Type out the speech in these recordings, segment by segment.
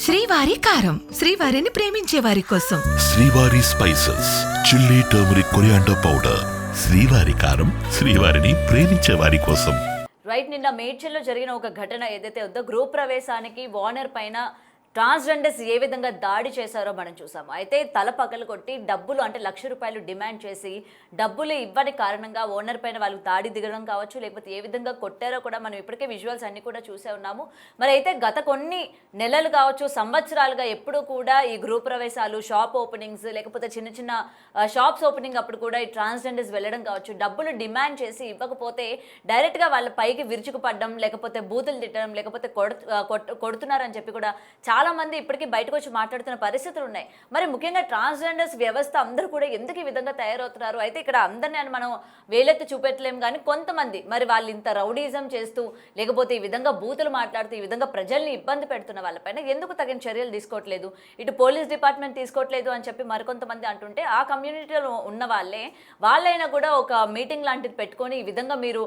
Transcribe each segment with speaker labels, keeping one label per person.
Speaker 1: శ్రీవారి కారం, శ్రీవారిని ప్రేమించే వారి కోసం.
Speaker 2: శ్రీవారి spices, chilli, turmeric, coriander powder. శ్రీవారి కారం, శ్రీవారిని ప్రేమించే వారి కోసం.
Speaker 3: రైట్, నిన్న మేడ్చల్లో జరిగిన ఒక ఘటన ఏదైతే ఉందో, గృహ ప్రవేశానికి వార్నర్ పైన ట్రాన్స్జెండర్స్ ఏ విధంగా దాడి చేశారో మనం చూసాము. అయితే తల పగలు కొట్టి డబ్బులు అంటే ₹1,00,000 డిమాండ్ చేసి డబ్బులు ఇవ్వని కారణంగా ఓనర్ పైన వాళ్ళు దాడి దిగడం కావచ్చు, లేకపోతే ఏ విధంగా కొట్టారో కూడా మనం ఇప్పటికే విజువల్స్ అన్ని కూడా చూసే ఉన్నాము. మరి అయితే గత కొన్ని నెలలు కావచ్చు, సంవత్సరాలుగా ఎప్పుడూ కూడా ఈ గృహ ప్రవేశాలు, షాప్ ఓపెనింగ్స్, లేకపోతే చిన్న చిన్న షాప్స్ ఓపెనింగ్ అప్పుడు కూడా ఈ ట్రాన్స్జెండర్స్ వెళ్ళడం కావచ్చు, డబ్బులు డిమాండ్ చేసి ఇవ్వకపోతే డైరెక్ట్గా వాళ్ళ పైకి విరుచుకుపడడం, లేకపోతే బూతులు తిట్టడం, లేకపోతే కొడుతున్నారని చెప్పి కూడా చాలా మంది ఇప్పటికీ బయటకు వచ్చి మాట్లాడుతున్న పరిస్థితులు ఉన్నాయి. మరి ముఖ్యంగా ట్రాన్స్జెండర్స్ వ్యవస్థ అందరూ కూడా ఎందుకు ఈ విధంగా తయారవుతున్నారు? అయితే ఇక్కడ అందరినీ మనం వేలెత్తి చూపెట్టలేము, కానీ కొంతమంది మరి వాళ్ళు ఇంత రౌడీజం చేస్తూ, లేకపోతే ఈ విధంగా బూతులు మాట్లాడుతూ, ఈ విధంగా ప్రజల్ని ఇబ్బంది పెడుతున్న వాళ్ళపైన ఎందుకు తగిన చర్యలు తీసుకోవట్లేదు, ఇటు పోలీస్ డిపార్ట్మెంట్ తీసుకోవట్లేదు అని చెప్పి మరికొంతమంది అంటుంటే, ఆ కమ్యూనిటీలో ఉన్న వాళ్ళైనా కూడా ఒక మీటింగ్ లాంటిది పెట్టుకొని ఈ విధంగా మీరు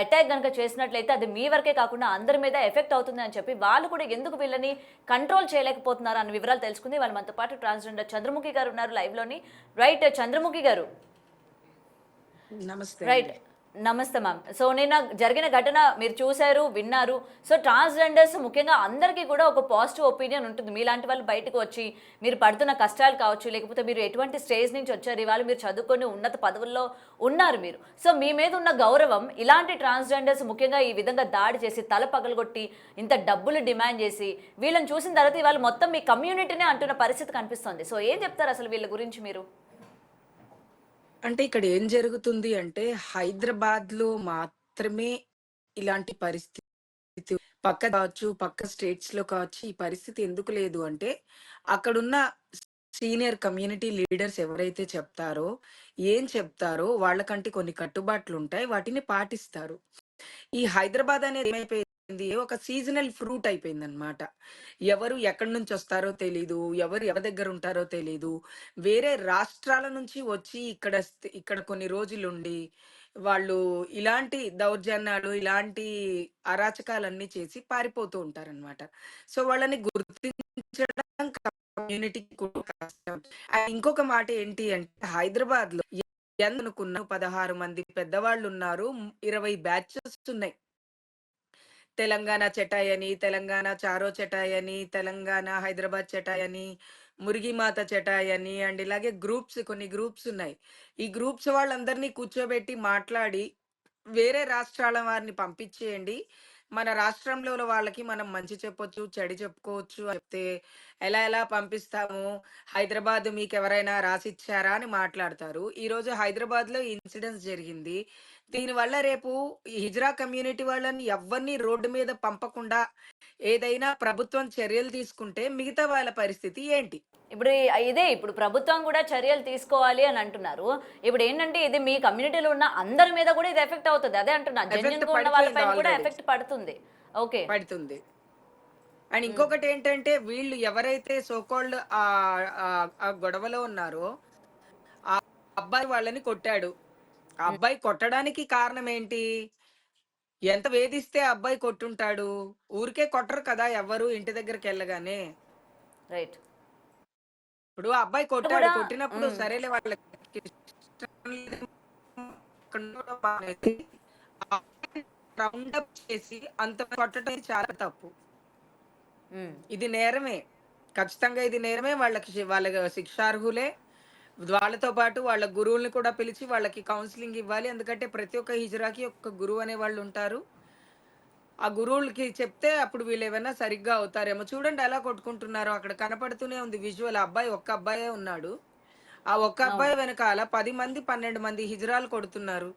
Speaker 3: అటాక్ కనుక చేసినట్లయితే అది మీ వరకే కాకుండా అందరి మీద ఎఫెక్ట్ అవుతుంది అని చెప్పి వాళ్ళు కూడా ఎందుకు వీళ్ళని కంట్రోల్ చేయలేకపోతున్నారు అన్న వివరాలు తెలుసుకుంది. వాళ్ళు మనతో పాటు ట్రాన్స్జెండర్ చంద్రముఖి గారు ఉన్నారు లైవ్ లోని. రైట్, చంద్రముఖి గారు.
Speaker 4: నమస్తే.
Speaker 3: రైట్, నమస్తే మ్యామ్. సో నిన్న జరిగిన ఘటన మీరు చూశారు, విన్నారు. సో ట్రాన్స్జెండర్స్ ముఖ్యంగా అందరికీ కూడా ఒక పాజిటివ్ ఒపీనియన్ ఉంటుంది. మీలాంటి వాళ్ళు బయటకు వచ్చి మీరు పడుతున్న కష్టాలు కావచ్చు, లేకపోతే మీరు ఎటువంటి స్టేజ్ నుంచి వచ్చారు, ఇవాళ మీరు చదువుకొని ఉన్నత పదవుల్లో ఉన్నారు మీరు. సో మీ మీద ఉన్న గౌరవం ఇలాంటి ట్రాన్స్జెండర్స్ ముఖ్యంగా ఈ విధంగా దాడి చేసి తల పగలగొట్టి ఇంత డబ్బులు డిమాండ్ చేసి వీళ్ళని చూసిన తర్వాత ఇవాళ మొత్తం మీ కమ్యూనిటీనే అంటున్న పరిస్థితి కనిపిస్తుంది. సో ఏం చెప్తారు అసలు వీళ్ళ గురించి మీరు?
Speaker 4: అంటే ఇక్కడ ఏం జరుగుతుంది అంటే, హైదరాబాద్‌లో మాత్రమే ఇలాంటి పరిస్థితి, పక్క కావచ్చు, పక్క స్టేట్స్‌లో కావచ్చు, ఈ పరిస్థితి ఎందుకు లేదు అంటే, అక్కడున్న సీనియర్ కమ్యూనిటీ లీడర్స్ ఎవరైతే చెప్తారో, ఏం చెప్తారో వాళ్ళకంటే కొన్ని కట్టుబాట్లుంటాయి. వాటిని పాటిస్తారు. ఈ హైదరాబాద్ అనేది ఏమైపోయింది, ఒక సీజనల్ ఫ్రూట్ అయిపోయిందనమాట. ఎవరు ఎక్కడి నుంచి వస్తారో తెలీదు, ఎవరు ఎవరి దగ్గర ఉంటారో తెలీదు. వేరే రాష్ట్రాల నుంచి వచ్చి ఇక్కడ కొన్ని రోజులుండి వాళ్ళు ఇలాంటి దౌర్జన్యాలు, ఇలాంటి అరాచకాలన్నీ చేసి పారిపోతూ ఉంటారనమాట. సో వాళ్ళని గుర్తించడం కమ్యూనిటీకి కూడా కష్టం. అండ్ ఇంకొక మాట ఏంటి అంటే, హైదరాబాద్ లో అనుకున్న 16 మంది పెద్దవాళ్ళు ఉన్నారు, 20 బ్యాచెస్ ఉన్నాయి. తెలంగాణ చటాయ్ అని, తెలంగాణ చారో చటాయ్ అని, తెలంగాణ హైదరాబాద్ చటాయ్ అని, మురిగిమాత చటాయ్ అని, అండ్ ఇలాగే కొన్ని గ్రూప్స్ ఉన్నాయి. ఈ గ్రూప్స్ వాళ్ళందరినీ కూర్చోబెట్టి మాట్లాడి వేరే రాష్ట్రాల వారిని పంపించేయండి, మన రాష్ట్రంలో వాళ్ళకి మనం మంచి చెప్పొచ్చు, చెడు చెప్పుకోవచ్చు అని చెప్తే, ఎలా పంపిస్తాము, హైదరాబాద్ మీకు ఎవరైనా రాసిచ్చారా అని మాట్లాడతారు. ఈరోజు హైదరాబాద్ లో ఇన్సిడెంట్స్ జరిగింది. దీనివల్ల రేపు ఈ హిజ్రా కమ్యూనిటీ వాళ్ళని ఎవరిని రోడ్డు మీద పంపకుండా ఏదైనా ప్రభుత్వం చర్యలు తీసుకుంటే మిగతా వాళ్ళ పరిస్థితి ఏంటి?
Speaker 3: ఇప్పుడు ప్రభుత్వం కూడా చర్యలు తీసుకోవాలి అని అంటున్నారు. ఇప్పుడు ఏంటంటే ఇది మీ కమ్యూనిటీలో ఉన్న అందరి మీద కూడా ఇది ఎఫెక్ట్ అవుతుంది. అదే అంటున్నా, జెన్యున్ గా ఉన్న వాళ్ళపైన కూడా ఎఫెక్ట్ పడుతుంది. ఓకే,
Speaker 4: పడుతుంది. అండ్ ఇంకొకటి ఏంటంటే, వీళ్ళు ఎవరైతే సోకాల్డ్ ఆ గొడవలో ఉన్నారో, ఆ అబ్బాయి వాళ్ళని కొట్టాడు. ఆ అబ్బాయి కొట్టడానికి కారణం ఏంటి? ఎంత వేధిస్తే ఆ అబ్బాయి కొట్టుంటాడు? ఊరికే కొట్టరు కదా ఎవ్వరు ఇంటి దగ్గరికి వెళ్ళగానే.
Speaker 3: రైట్.
Speaker 4: ఇప్పుడు ఆ అబ్బాయి కొట్టాడు, కొట్టినప్పుడు సరేలే వాళ్ళకి రౌండప్ చేసి అంత కొట్టడం చాలా తప్పు. ఇది నేరమే, ఖచ్చితంగా ఇది నేరమే. వాళ్ళ శిక్షార్హులే. వాళ్ళతో పాటు వాళ్ళ గురువుల్ని కూడా పిలిచి వాళ్ళకి కౌన్సిలింగ్ ఇవ్వాలి. ఎందుకంటే ప్రతి ఒక్క హిజ్రాకి ఒక గురువు అనే వాళ్ళు ఉంటారు. ఆ గురువులకి చెప్తే అప్పుడు వీళ్ళు ఏమైనా సరిగ్గా అవుతారేమో. చూడండి ఎలా కొట్టుకుంటున్నారో, అక్కడ కనపడుతూనే ఉంది విజువల్. ఒక్క అబ్బాయే ఉన్నాడు. ఆ ఒక్క అబ్బాయి వెనకాల 10 మంది 12 మంది హిజ్రాలు కొడుతున్నారు.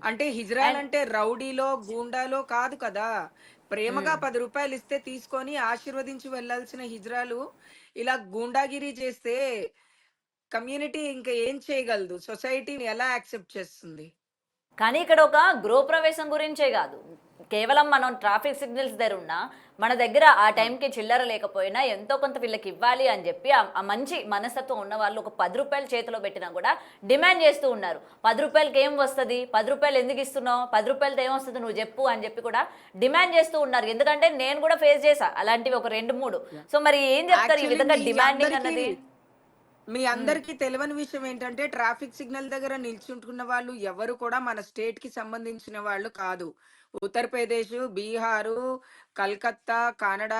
Speaker 4: అంటే హిజ్రాల్ అంటే రౌడీలో, గూండాలో కాదు కదా. ప్రేమగా ₹10 ఇస్తే తీసుకొని ఆశీర్వదించి వెళ్లాల్సిన హిజ్రాలు ఇలా గూండాగిరి చేస్తే కమ్యూనిటీ ఇంకా ఏం చేయగలదు? సొసైటీని ఎలా యాక్సెప్ట్ చేస్తుంది?
Speaker 3: కానీ ఇక్కడ ఒక గృహప్రవేశం గురించే కాదు, కేవలం మనం ట్రాఫిక్ సిగ్నల్స్ దగ్గర ఉన్నా మన దగ్గర ఆ టైంకి చిల్లర లేకపోయినా ఎంతో కొంత వీళ్ళకి ఇవ్వాలి అని చెప్పి ఆ మంచి మనస్తత్వం ఉన్న వాళ్ళు ఒక 10 రూపాయలు చేతిలో పెట్టినా కూడా డిమాండ్ చేస్తూ ఉన్నారు. 10 రూపాయలకి ఏం వస్తుంది, 10 రూపాయలు ఎందుకు ఇస్తున్నావు, 10 రూపాయలతో ఏం వస్తుంది నువ్వు చెప్పు అని చెప్పి కూడా డిమాండ్ చేస్తూ ఉన్నారు. ఎందుకంటే నేను కూడా ఫేస్ చేశా అలాంటివి ఒక 2-3. సో మరి ఏం చెప్తారు ఈ విధంగా డిమాండింగ్ అన్నది?
Speaker 4: మీ అందరికీ తెలియని విషయం ఏంటంటే ట్రాఫిక్ సిగ్నల్ దగ్గర నిల్చుంటున్న వాళ్ళు ఎవరు కూడా మన స్టేట్ కి సంబంధించిన వాళ్ళు కాదు. ఉత్తరప్రదేశ్, బీహారు, కలకత్తా, కన్నడ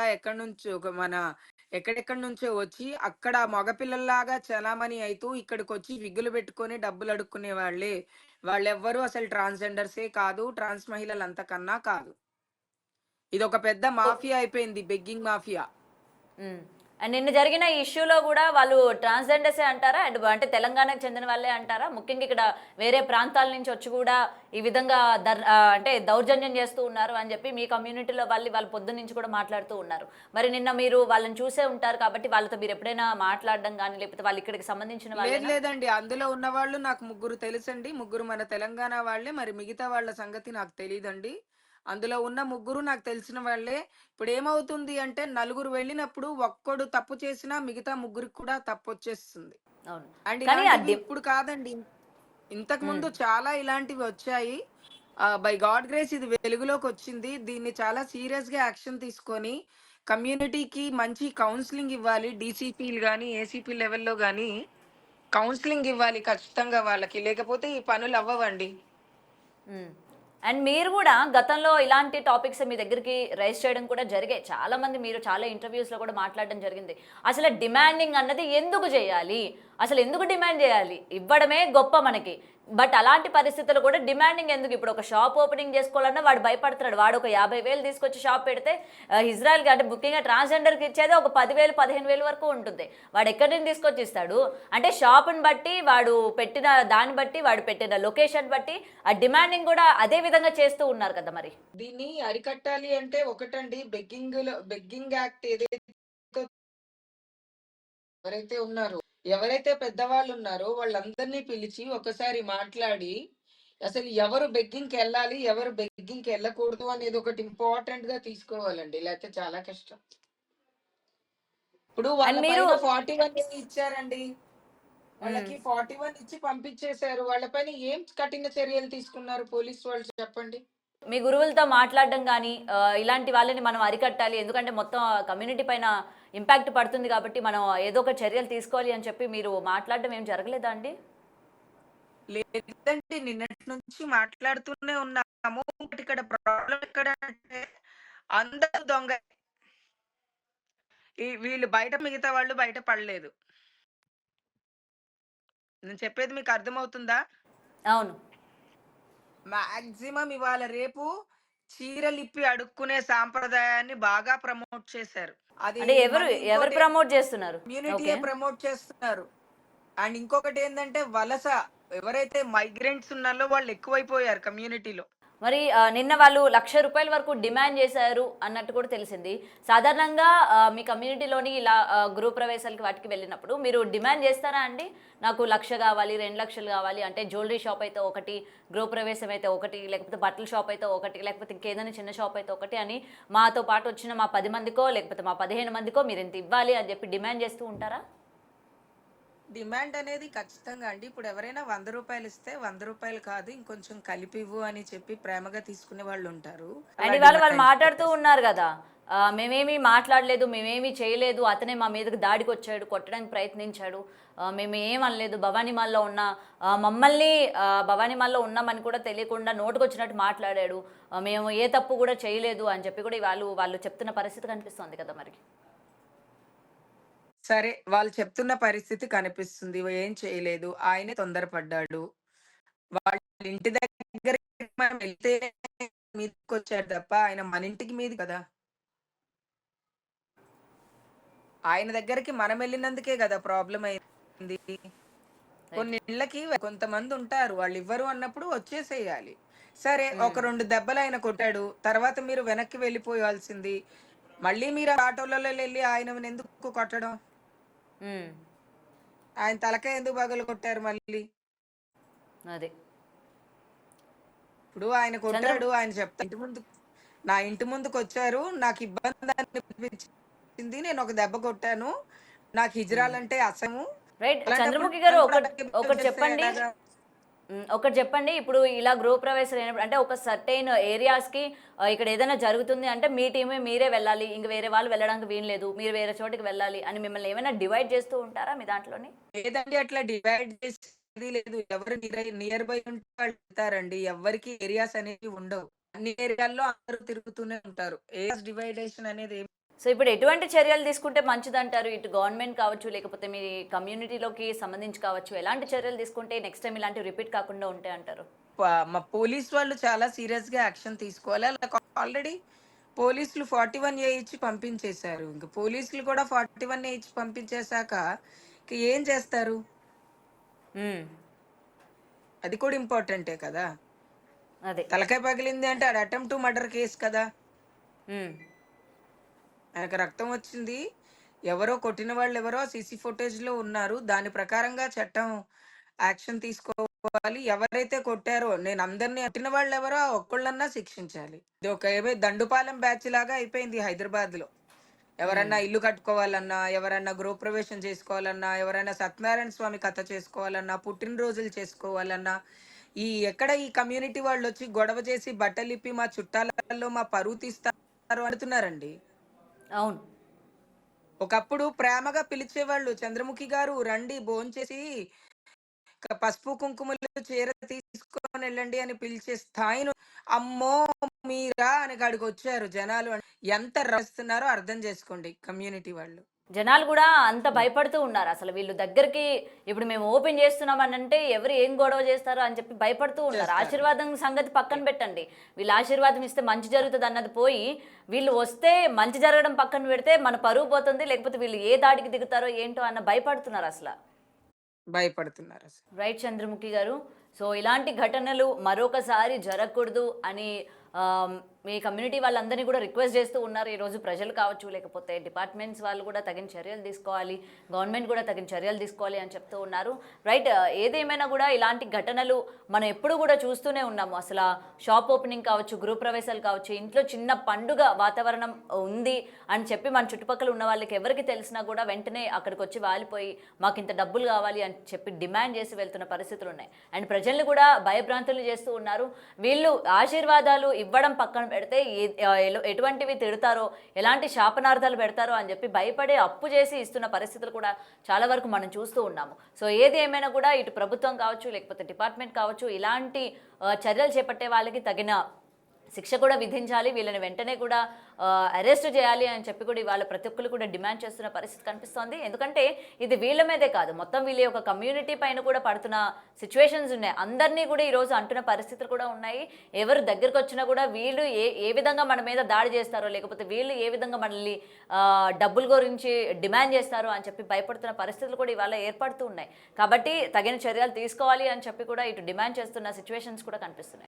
Speaker 4: ఎక్కడెక్కడి నుంచో వచ్చి అక్కడ మగపిల్లల్లాగా చలామణి అవుతూ ఇక్కడికి వచ్చి విగ్గులు పెట్టుకొని డబ్బులు అడుక్కునే వాళ్ళే. వాళ్ళెవ్వరూ అసలు ట్రాన్స్జెండర్సే కాదు, ట్రాన్స్ మహిళలు అంతకన్నా కాదు. ఇది ఒక పెద్ద మాఫియా అయిపోయింది, బెగ్గింగ్ మాఫియా.
Speaker 3: అండ్ నిన్న జరిగిన ఇష్యూలో కూడా వాళ్ళు ట్రాన్స్జెండర్సే అంటారా, అండ్ అంటే తెలంగాణకు చెందిన వాళ్ళే అంటారా? ముఖ్యంగా ఇక్కడ వేరే ప్రాంతాల నుంచి వచ్చి కూడా ఈ విధంగా అంటే దౌర్జన్యం చేస్తూ ఉన్నారు అని చెప్పి మీ కమ్యూనిటీలో వాళ్ళ పొద్దున్న నుంచి కూడా మాట్లాడుతూ ఉన్నారు. మరి నిన్న మీరు వాళ్ళని చూసే ఉంటారు కాబట్టి వాళ్ళతో మీరు ఎప్పుడైనా మాట్లాడడం కానీ లేకపోతే వాళ్ళు ఇక్కడికి సంబంధించిన వాళ్ళు?
Speaker 4: లేదండి, అందులో ఉన్న వాళ్ళు నాకు 3 తెలుసండి. 3 మన తెలంగాణ వాళ్ళే. మరి మిగతా వాళ్ళ సంగతి నాకు తెలియదండి. అందులో ఉన్న 3 నాకు తెలిసిన వాళ్ళే. ఇప్పుడు ఏమవుతుంది అంటే నలుగురు వెళ్ళినప్పుడు ఒక్కడు తప్పు చేసినా మిగతా 3కి కూడా తప్పు వచ్చేస్తుంది.
Speaker 3: అవును.
Speaker 4: అండ్
Speaker 3: కానీ
Speaker 4: ఇలాంటివి ఇప్పుడు కాదండి, ఇంతకు ముందు చాలా ఇలాంటివి వచ్చాయి. బై గాడ్ గ్రేస్ ఇది వెలుగులోకి వచ్చింది. దీన్ని చాలా సీరియస్ గా యాక్షన్ తీసుకొని కమ్యూనిటీకి మంచి కౌన్సిలింగ్ ఇవ్వాలి. డీసీపీలు కానీ ఏసీపీ లెవెల్లో కానీ కౌన్సిలింగ్ ఇవ్వాలి ఖచ్చితంగా వాళ్ళకి, లేకపోతే ఈ పనులు అవ్వవండి.
Speaker 3: అండ్ మీరు కూడా గతంలో ఇలాంటి టాపిక్స్ మీ దగ్గరికి రైజ్ చేయడం కూడా జరిగాయి. చాలా మంది మీరు చాలా ఇంటర్వ్యూస్లో కూడా మాట్లాడడం జరిగింది. అసలు డిమాండింగ్ అన్నది ఎందుకు చేయాలి, అసలు ఎందుకు డిమాండ్ చేయాలి? ఇవ్వడమే గొప్ప మనకి, బట్ అలాంటి పరిస్థితులు కూడా డిమాండింగ్ ఎందుకు? ఇప్పుడు ఒక షాప్ ఓపెనింగ్ చేసుకోవాలన్నా వాడు భయపడుతున్నాడు. వాడు ఒక 50,000 తీసుకొచ్చి షాప్ పెడితే ఇజ్రాయెల్కి అంటే ముఖ్యంగా ట్రాన్స్జెండర్కి ఇచ్చేది ఒక 10,000 15,000 వరకు ఉంటుంది. వాడు ఎక్కడి నుంచి తీసుకొచ్చి ఇస్తాడు? అంటే షాప్ని బట్టి, వాడు పెట్టిన దాన్ని బట్టి, వాడు పెట్టిన లొకేషన్ బట్టి ఆ డిమాండింగ్ కూడా అదే విధంగా చేస్తూ ఉన్నారు కదా. మరి
Speaker 4: దీన్ని అరికట్టాలి అంటే ఒకటండి, బెగ్గింగ్ యాక్ట్ ఏదైతే ఎవరైతే పెద్దవాళ్ళు ఉన్నారో వాళ్ళందరినీ పిలిచి ఒకసారి మాట్లాడి అసలు ఎవరు బెగ్గింగ్కి వెళ్ళాలి, ఎవరు బెగ్గింగ్కి వెళ్ళకూడదు అనేది ఒకటి ఇంపార్టెంట్ గా తీసుకోవాలండి, లేకపోతే చాలా కష్టం. ఇప్పుడు వాళ్ళ
Speaker 3: మీరు
Speaker 4: 41 ఇచ్చారండి, వాళ్ళకి 41 ఇచ్చి పంపించేశారు. వాళ్ళపైన ఏం కఠిన చర్యలు తీసుకున్నారు పోలీసు వాళ్ళు చెప్పండి?
Speaker 3: మీ గురువులతో మాట్లాడడం కానీ ఇలాంటి వాళ్ళని మనం అరికట్టాలి, ఎందుకంటే మొత్తం కమ్యూనిటీ పైన ఇంపాక్ట్ పడుతుంది కాబట్టి మనం ఏదో ఒక చర్యలు తీసుకోవాలి అని చెప్పి మీరు మాట్లాడడం ఏం జరగలేదా అండి?
Speaker 4: లేదండి, నిన్నటి నుంచి మాట్లాడుతూనే ఉన్నాము. ఇక్కడ ప్రాబ్లం ఎక్కడ అంటే అందరూ దొంగ, వీళ్ళు బయట, మిగతా వాళ్ళు బయట పడలేదు. నేను చెప్పేది మీకు అర్థమవుతుందా?
Speaker 3: అవును.
Speaker 4: మాక్సిమం ఇవాళ రేపు చీరలిప్పి అడుక్కునే సాంప్రదాయాన్ని బాగా ప్రమోట్ చేశారు. అది
Speaker 3: అంటే ఎవరు ప్రమోట్ చేస్తున్నారు?
Speaker 4: కమ్యూనిటీయే ప్రమోట్ చేస్తున్నారు. అండ్ ఇంకొకటి ఏంటంటే వలస, ఎవరైతే మైగ్రెంట్స్ ఉన్నారో వాళ్ళు ఎక్కువైపోయారు కమ్యూనిటీలో.
Speaker 3: మరి నిన్న వాళ్ళు ₹1,00,000 వరకు డిమాండ్ చేశారు అన్నట్టు కూడా తెలిసింది. సాధారణంగా మీ కమ్యూనిటీలోని ఇలా గృహ ప్రవేశాలకి వాటికి వెళ్ళినప్పుడు మీరు డిమాండ్ చేస్తారా అండి? నాకు 1,00,000 కావాలి, 2,00,000 కావాలి, అంటే జ్యువెలరీ షాప్ అయితే ఒకటి, గృహ ప్రవేశం అయితే ఒకటి, లేకపోతే బట్టల షాప్ అయితే ఒకటి, లేకపోతే ఇంకేదైనా చిన్న షాప్ అయితే ఒకటి అని మాతో పాటు వచ్చిన మా 10 మందికో లేకపోతే మా 15 మందికో మీరు ఇంత ఇవ్వాలి అని చెప్పి డిమాండ్ చేస్తూ ఉంటారా?
Speaker 4: డిమాండ్ అనేది ఖచ్చితంగా అండి. ఇప్పుడు ఎవరైనా ₹100 ఇస్తే ₹100 కాదు ఇంకొంచెం కలిపివ్వు అని చెప్పి ప్రేమగా తీసుకునే వాళ్ళు ఉంటారు.
Speaker 3: అండ్ ఇవాళ వాళ్ళు మాట్లాడుతూ ఉన్నారు కదా, మేమేమీ మాట్లాడలేదు, మేమేమీ చేయలేదు, అతనే మా మీదకి దాడికి వచ్చాడు, కొట్టడానికి ప్రయత్నించాడు, మేము ఏమనలేదు, భవానీ మాల్లో ఉన్న మమ్మల్ని భవానీ మాల్లో ఉన్నామని కూడా తెలియకుండా నోటుకొచ్చినట్టు మాట్లాడాడు, మేము ఏ తప్పు కూడా చేయలేదు అని చెప్పి కూడా వాళ్ళు చెప్తున్న పరిస్థితి కనిపిస్తుంది కదా. మరి
Speaker 4: సరే, వాళ్ళు చెప్తున్న పరిస్థితి కనిపిస్తుంది, ఏం చేయలేదు, ఆయనే తొందరపడ్డాడు. వాళ్ళ ఇంటి దగ్గర మనం వెళ్తే మీదకి వచ్చాడు తప్ప ఆయన మన ఇంటికి మీది కదా. ఆయన దగ్గరికి మనం వెళ్ళినందుకే కదా ప్రాబ్లం అయింది. కొన్ని ఇళ్ళకి కొంతమంది ఉంటారు, వాళ్ళు ఇవ్వరు అన్నప్పుడు వచ్చేసేయాలి. సరే, ఒక 2 దెబ్బలు ఆయన కొట్టాడు, తర్వాత మీరు వెనక్కి వెళ్ళిపోయాల్సింది. మళ్ళీ మీరు ఆటోలలో వెళ్ళి ఆయన ఎందుకు కొట్టడం? ఆయన తలకాయ ఎందుకు పగలు కొట్టారు మళ్ళీ?
Speaker 3: అదే
Speaker 4: ఇప్పుడు ఆయన కొట్టాడు, ఆయన చెప్తా ఇంటి ముందు నా ఇంటి ముందుకొచ్చారు. నాకు ఇబ్బంది అనిపించింది. నేను ఒక దెబ్బ కొట్టాను. నాకు హిజ్రాలంటే అసహ్యము.
Speaker 3: రైట్.
Speaker 4: అలాంటప్పుడు
Speaker 3: చంద్రముఖి గారు
Speaker 4: నన్ను కూడా
Speaker 3: ఒకటి
Speaker 4: అలాగే బిహేవ్
Speaker 3: ఒకటి
Speaker 4: చేస్తే
Speaker 3: చెప్పండి.
Speaker 4: ఎలాగా?
Speaker 3: ఒకటి చెప్పండి. ఇప్పుడు ఇలా గృహప్రవేశాలు అయినప్పుడు అంటే ఒక సర్టెయిన్ ఏరియాస్‌కి ఇక్కడ ఏదైనా జరుగుతుంది అంటే మీ టీమే మీరే వెళ్ళాలి. ఇంక వేరే వాళ్ళు వెళ్ళడానికి వీల్లేదు. మీరు వేరే చోటికి వెళ్ళాలి అని మిమ్మల్ని ఏమైనా డివైడ్ చేస్తూ ఉంటారా మీ దాంట్లోని?
Speaker 4: లేదండి, అట్లా డివైడ్ చేసేది లేదు. ఎవరు నియర్ బై ఉంటే వాళ్ళు వెళ్తారండి. ఎవ్వరికీ ఏరియాస్ అనేవి ఉండవు. అన్ని ఏరియాల్లో అందరూ తిరుగుతూనే ఉంటారు. ఏరియాస్ డివైడేషన్ అనేది ఏమి
Speaker 3: సో ఇప్పుడు ఎటువంటి చర్యలు తీసుకుంటే మంచిదంటారు? ఇటు గవర్నమెంట్ కావచ్చు, లేకపోతే మీ కమ్యూనిటీలోకి సంబంధించి కావచ్చు, ఎలాంటి చర్యలు తీసుకుంటే నెక్స్ట్ టైమ్ ఇలాంటివి రిపీట్ కాకుండా ఉంటాయంటారు?
Speaker 4: మా పోలీస్ వాళ్ళు చాలా సీరియస్‌గా యాక్షన్ తీసుకోవాలి. ఆల్రెడీ పోలీసులు 41 ఇచ్చి పంపించేశారు. ఇంక పోలీసులు కూడా 41 ఇచ్చి పంపించేశాక ఇంక ఏం చేస్తారు?
Speaker 3: హ్మ్.
Speaker 4: అది కూడా ఇంపార్టెంటే కదా!
Speaker 3: అదే.
Speaker 4: తలకాయ పగిలింది అంటే అది అటెంప్ట్ టు మర్డర్ కేస్ కదా!
Speaker 3: హ్మ్.
Speaker 4: ఆయనకు రక్తం వచ్చింది. ఎవరో కొట్టిన వాళ్ళెవరో సీసీ ఫుటేజ్‌లో ఉన్నారు. దాని ప్రకారంగా చట్టం యాక్షన్ తీసుకోవాలి. ఎవరైతే కొట్టారో నేను అందరిని కొట్టిన వాళ్ళెవరో ఒక్కళ్ళన్నా శిక్షించాలి. ఇది ఒక దండుపాలెం బ్యాచ్ లాగా అయిపోయింది హైదరాబాద్‌లో.
Speaker 3: హ్మ్.
Speaker 4: ఎవరన్నా ఇల్లు కట్టుకోవాలన్నా, ఎవరన్నా గృహప్రవేశం చేసుకోవాలన్నా, ఎవరైనా సత్యనారాయణ స్వామి కథ చేసుకోవాలన్నా, పుట్టినరోజులు చేసుకోవాలన్నా, ఎక్కడ ఈ కమ్యూనిటీ వాళ్ళొచ్చి గొడవ చేసి బట్టలిప్పి మా చుట్టాలలో మా పరువు తీస్తారు అంటున్నారండి.
Speaker 3: అవును.
Speaker 4: ఒకప్పుడు ప్రేమగా పిలిచేవాళ్ళు. చంద్రముఖి గారు రండి భోంచేసి పసుపు కుంకుమలు చీర తీసుకొనెళ్ళండి అని పిలిచే స్థాయిను అమ్మో! మీరా అని కాడికొచ్చారు జనాలు. ఎంత రస్తున్నారో అర్థం చేసుకోండి కమ్యూనిటీ వాళ్ళు.
Speaker 3: జనాలు గూడా అంత భయపడుతూ ఉన్నారు. అసలు వీళ్ళు దగ్గరికి ఇప్పుడు మేము ఓపెన్ చేస్తున్నామనంటే ఎవరు ఏం గొడవ చేస్తారో అని చెప్పి భయపడుతూ ఉన్నారు.
Speaker 4: చేస్తారు.
Speaker 3: ఆశీర్వాదం సంగతి పక్కన పెట్టండి. వీళ్ళు ఆశీర్వాదం ఇస్తే మంచి జరుగుతదన్నది పోయి, వీళ్ళు వస్తే మంచి జరగడం పక్కన పెడితే మన పరువు పోతుంది. లేకపోతే వీళ్ళు ఏ దాడికి దిగుతారో ఏంటో అన్న భయపడుతున్నారసల.
Speaker 4: భయపడుతున్నారసలు.
Speaker 3: రైట్ చంద్రముఖి గారు. సో ఇలాంటి ఘటనలు మరొకసారి జరగకూడదు అని మీ కమ్యూనిటీ వాళ్ళందరినీ కూడా రిక్వెస్ట్ చేస్తూ ఉన్నారు. ఈరోజు ప్రజలు కావచ్చు, లేకపోతే డిపార్ట్మెంట్స్ వాళ్ళు కూడా తగిన చర్యలు తీసుకోవాలి, గవర్నమెంట్ కూడా తగిన చర్యలు తీసుకోవాలి అని చెప్తూ ఉన్నారు. రైట్. ఏదేమైనా కూడా ఇలాంటి ఘటనలు మనం ఎప్పుడు కూడా చూస్తూనే ఉన్నాము. అసలు షాప్ ఓపెనింగ్ కావచ్చు, గృహప్రవేశాలు కావచ్చు, ఇంట్లో చిన్న పండుగ వాతావరణం ఉంది అని చెప్పి మన చుట్టుపక్కల ఉన్న వాళ్ళకి ఎవరికి తెలిసినా కూడా వెంటనే అక్కడికి వచ్చి వాలిపోయి మాకు ఇంత డబ్బులు కావాలి అని చెప్పి డిమాండ్ చేసి వెళ్తున్న పరిస్థితులు ఉన్నాయి. అండ్ ప్రజల్ని కూడా భయభ్రాంతులు చేస్తూ ఉన్నారు. వీళ్ళు ఆశీర్వాదాలు ఇవ్వడం పక్కన పెడితే ఎటువంటివి తిడతారో, ఎలాంటి శాపనార్థాలు పెడతారో అని చెప్పి భయపడే అప్పు చేసి ఇస్తున్న పరిస్థితులు కూడా చాలా వరకు మనం చూస్తూ ఉన్నాము. సో ఏది ఏమైనా కూడా ఇటు ప్రభుత్వం కావచ్చు, లేకపోతే డిపార్ట్మెంట్ కావచ్చు, ఇలాంటి చర్యలు చేపట్టే వాళ్ళకి తగిన శిక్ష కూడా విధించాలి. వీళ్ళని వెంటనే కూడా అరెస్ట్ చేయాలి అని చెప్పి కూడా ఇవాళ ప్రతి ఒక్కరు కూడా డిమాండ్ చేస్తున్న పరిస్థితి కనిపిస్తోంది. ఎందుకంటే ఇది వీళ్ళ మీదే కాదు, మొత్తం వీళ్ళ యొక్క కమ్యూనిటీ పైన కూడా పడుతున్న సిచ్యువేషన్స్ ఉన్నాయి. అందరినీ కూడా ఈరోజు అంటున్న పరిస్థితులు కూడా ఉన్నాయి. ఎవరు దగ్గరకు వచ్చినా కూడా వీళ్ళు ఏ విధంగా మన మీద దాడి చేస్తారో, లేకపోతే వీళ్ళు ఏ విధంగా మనల్ని డబ్బుల గురించి డిమాండ్ చేస్తారో అని చెప్పి భయపడుతున్న పరిస్థితులు కూడా ఇవాళ ఏర్పడుతూ ఉన్నాయి. కాబట్టి తగిన చర్యలు తీసుకోవాలి అని చెప్పి కూడా ఇటు డిమాండ్ చేస్తున్న సిచ్యువేషన్స్ కూడా కనిపిస్తున్నాయి.